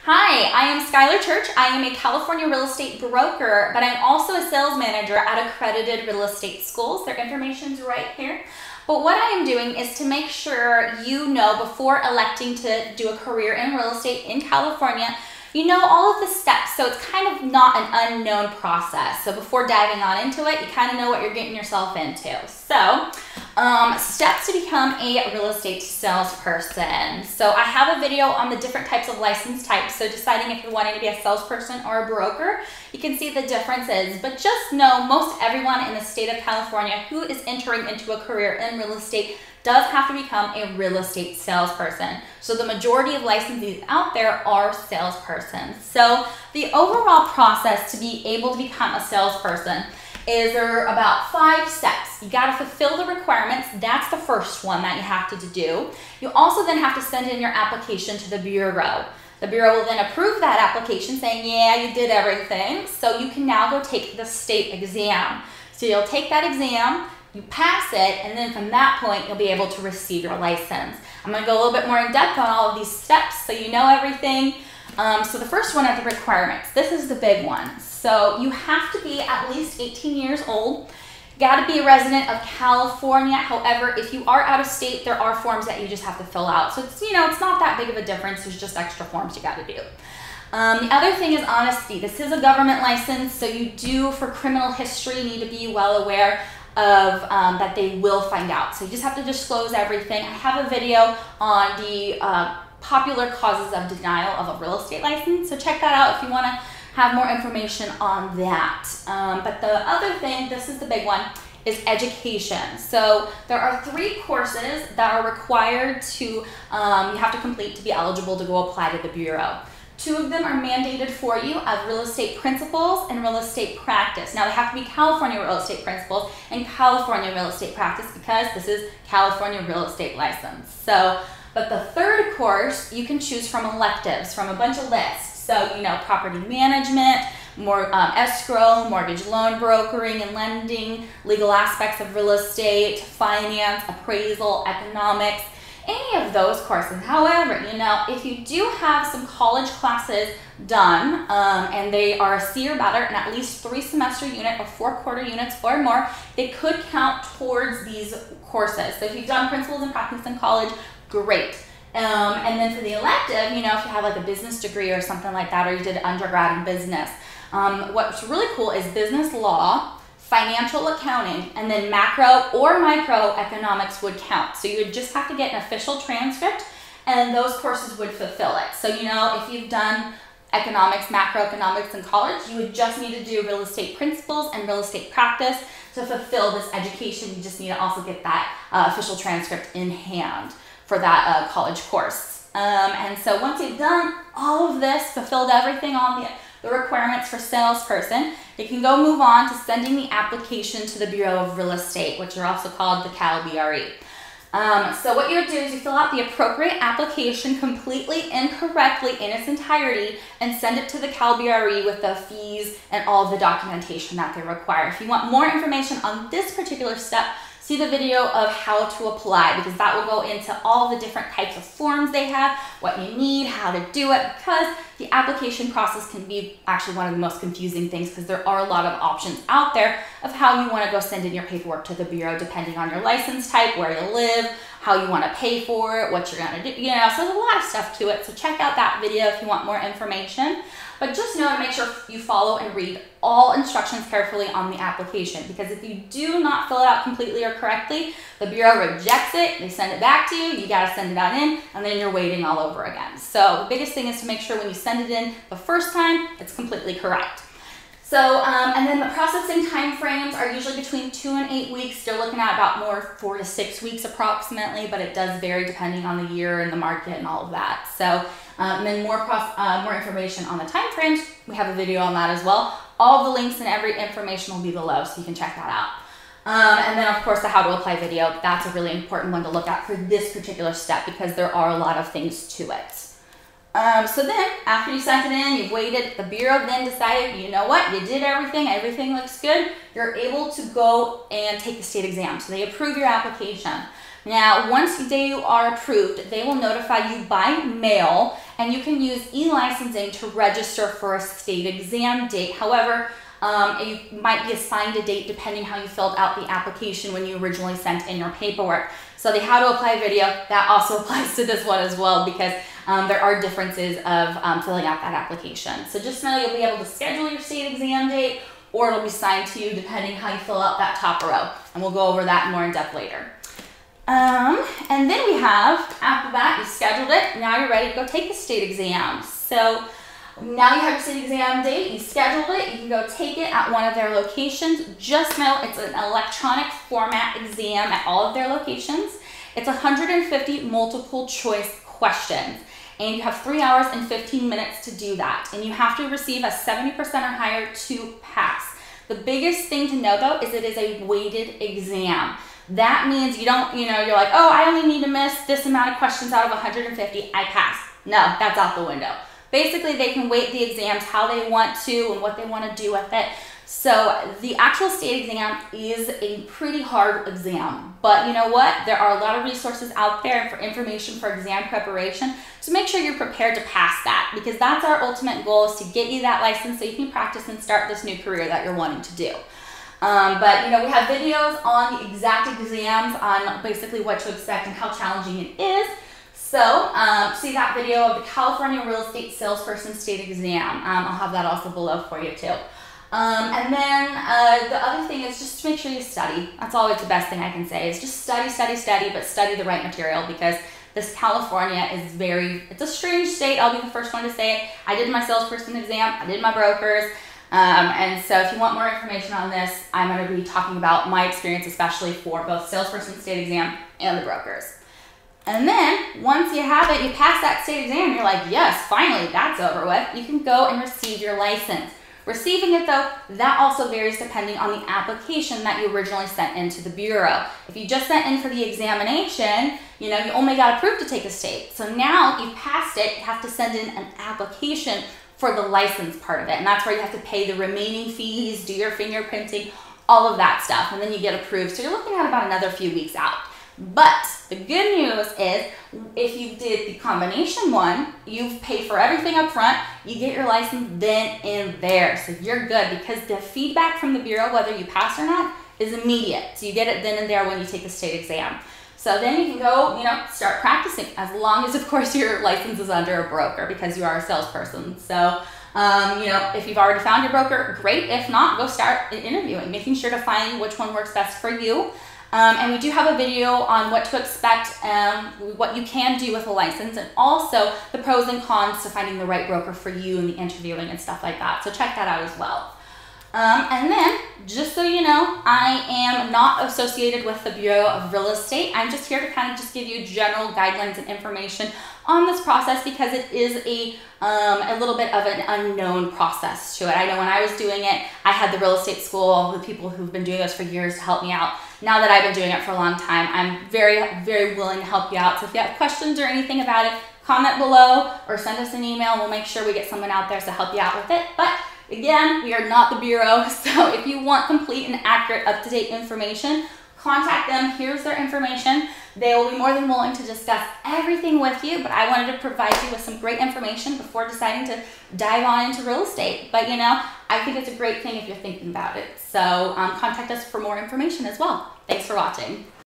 Hi, I am Skylar Church. I am a California real estate broker, but I'm also a sales manager at Accredited Real Estate Schools. Their information's right here. But what I am doing is to make sure you know before electing to do a career in real estate in California, you know all of the steps, so it's kind of not an unknown process. So before diving on into it, you kind of know what you're getting yourself into. So, steps to become a real estate salesperson. So I have a video on the different types of license types, so deciding if you're wanting to be a salesperson or a broker, you can see the differences. But just know most everyone in the state of California who is entering into a career in real estate does have to become a real estate salesperson. So the majority of licensees out there are salespersons. So the overall process to be able to become a salesperson is there are about 5 steps. You gotta fulfill the requirements. That's the first one that you have to do. You also then have to send in your application to the Bureau. The Bureau will then approve that application saying, yeah, you did everything. So you can now go take the state exam. So you'll take that exam, you pass it, and then from that point, you'll be able to receive your license. I'm gonna go a little bit more in depth on all of these steps so you know everything. So the first one are the requirements. This is the big one. So you have to be at least 18 years old. You gotta be a resident of California. However, if you are out of state, there are forms that you just have to fill out. So it's, it's not that big of a difference. There's just extra forms you gotta do. The other thing is honesty. This is a government license, so you do, for criminal history, need to be well aware of that they will find out. So you just have to disclose everything. I have a video on the popular causes of denial of a real estate license, so check that out if you want to have more information on that. But the other thing, this is the big one, is education. So there are 3 courses that are required to, you have to complete to be eligible to go apply to the Bureau. 2 of them are mandated for you of real estate principles and real estate practice. Now they have to be California real estate principles and California real estate practice because this is California real estate license. So, but the 3rd course you can choose from electives from a bunch of lists. So, property management, more escrow, mortgage loan brokering and lending, legal aspects of real estate, finance, appraisal, economics, any of those courses. However, if you do have some college classes done and they are a C or better and at least 3 semester unit or 4 quarter units or more, they could count towards these courses. So if you've done principles and practice in college, great. And then for the elective, if you have like a business degree or something like that, or you did undergrad in business, what's really cool is business law, financial accounting, and then macro or microeconomics would count. So you would just have to get an official transcript and those courses would fulfill it. So, if you've done economics, macroeconomics in college, you would just need to do real estate principles and real estate practice to fulfill this education. You just need to also get that official transcript in hand for that college course. And so once you've done all of this, fulfilled everything on the requirements for salesperson, you can go move on to sending the application to the Bureau of Real Estate, which are also called the CalBRE. So what you would do is you fill out the appropriate application completely and correctly in its entirety and send it to the CalBRE with the fees and all of the documentation that they require. If you want more information on this particular step, see the video of how to apply, because that will go into all the different types of forms they have, what you need, how to do it, because the application process can be actually one of the most confusing things because there are a lot of options out there of how you want to go send in your paperwork to the Bureau depending on your license type, where you live, how you want to pay for it, what you're going to do, so there's a lot of stuff to it. So check out that video if you want more information. But just know to make sure you follow and read all instructions carefully on the application, because if you do not fill it out completely or correctly, the Bureau rejects it, they send it back to you, you got to send it out in, and then you're waiting all over again. So the biggest thing is to make sure when you send it in the first time, it's completely correct. So, and then the processing time frames are usually between 2 and 8 weeks. They're looking at about more 4 to 6 weeks approximately, but it does vary depending on the year and the market and all of that. So, and then more information on the time frames, we have a video on that as well. All the links and every information will be below, so you can check that out. And then of course the how to apply video, that's a really important one to look at for this particular step because there are a lot of things to it. So then, after you sent it in, you've waited, the Bureau then decided, you know what, you did everything, everything looks good, you're able to go and take the state exam. So they approve your application. Now, once they are approved, they will notify you by mail, and you can use e-licensing to register for a state exam date. However, you might be assigned a date depending how you filled out the application when you originally sent in your paperwork. So the how to apply video, that also applies to this one as well, because there are differences of filling out that application. So just know you'll be able to schedule your state exam date, or it'll be assigned to you depending how you fill out that top row. And we'll go over that more in depth later. And then we have, after that, you scheduled it, now you're ready to go take the state exam. So now you have your state exam date, you scheduled it, you can go take it at one of their locations. Just know it's an electronic format exam at all of their locations. It's 150 multiple choice questions, and you have 3 hours and 15 minutes to do that. And you have to receive a 70% or higher to pass. The biggest thing to know though is it is a weighted exam. That means you don't, you're like, oh, I only need to miss this amount of questions out of 150, I pass. No, that's out the window. Basically, they can weight the exams how they want to and what they want to do with it. So the actual state exam is a pretty hard exam, but you know what? There are a lot of resources out there for information for exam preparation. So make sure you're prepared to pass that, because that's our ultimate goal, is to get you that license so you can practice and start this new career that you're wanting to do. But we have videos on the exact exams, on basically what to expect and how challenging it is. So see that video of the California Real Estate Salesperson State Exam. I'll have that also below for you too. And then the other thing is just to make sure you study. That's always the best thing I can say, is just study, study, study, but study the right material, because this California is it's a strange state. I'll be the first one to say it. I did my salesperson exam, I did my brokers. And so if you want more information on this, I'm going to be talking about my experience, especially for both salesperson state exam and the brokers. And then once you have it, you pass that state exam, you're like, yes, finally, that's over with. You can go and receive your license. Receiving it though, that also varies depending on the application that you originally sent into the Bureau. If you just sent in for the examination, you only got approved to take a state. So now you've passed it, you have to send in an application for the license part of it. And that's where you have to pay the remaining fees, do your fingerprinting, all of that stuff. And then you get approved. So you're looking at about another few weeks out. But the good news is, if you did the combination one, you've paid for everything up front, you get your license then and there. So you're good, because the feedback from the Bureau, whether you pass or not, is immediate. So you get it then and there when you take the state exam. So then you can go, start practicing, as long as, of course, your license is under a broker, because you are a salesperson. So, if you've already found your broker, great. If not, go start interviewing, making sure to find which one works best for you. And we do have a video on what to expect, what you can do with a license, and also the pros and cons to finding the right broker for you and the interviewing and stuff like that. So check that out as well. And then, just so you know, I am not associated with the Bureau of Real Estate. I'm just here to kind of just give you general guidelines and information on this process, because it is a little bit of an unknown process to it. I know when I was doing it, I had the real estate school, the people who've been doing this for years to help me out. Now that I've been doing it for a long time, I'm very, very willing to help you out. So if you have questions or anything about it, comment below or send us an email. We'll make sure we get someone out there to help you out with it. But again, we are not the Bureau, so if you want complete and accurate, up-to-date information, contact them. Here's their information. They will be more than willing to discuss everything with you, but I wanted to provide you with some great information before deciding to dive on into real estate. But I think it's a great thing if you're thinking about it. So contact us for more information as well. Thanks for watching.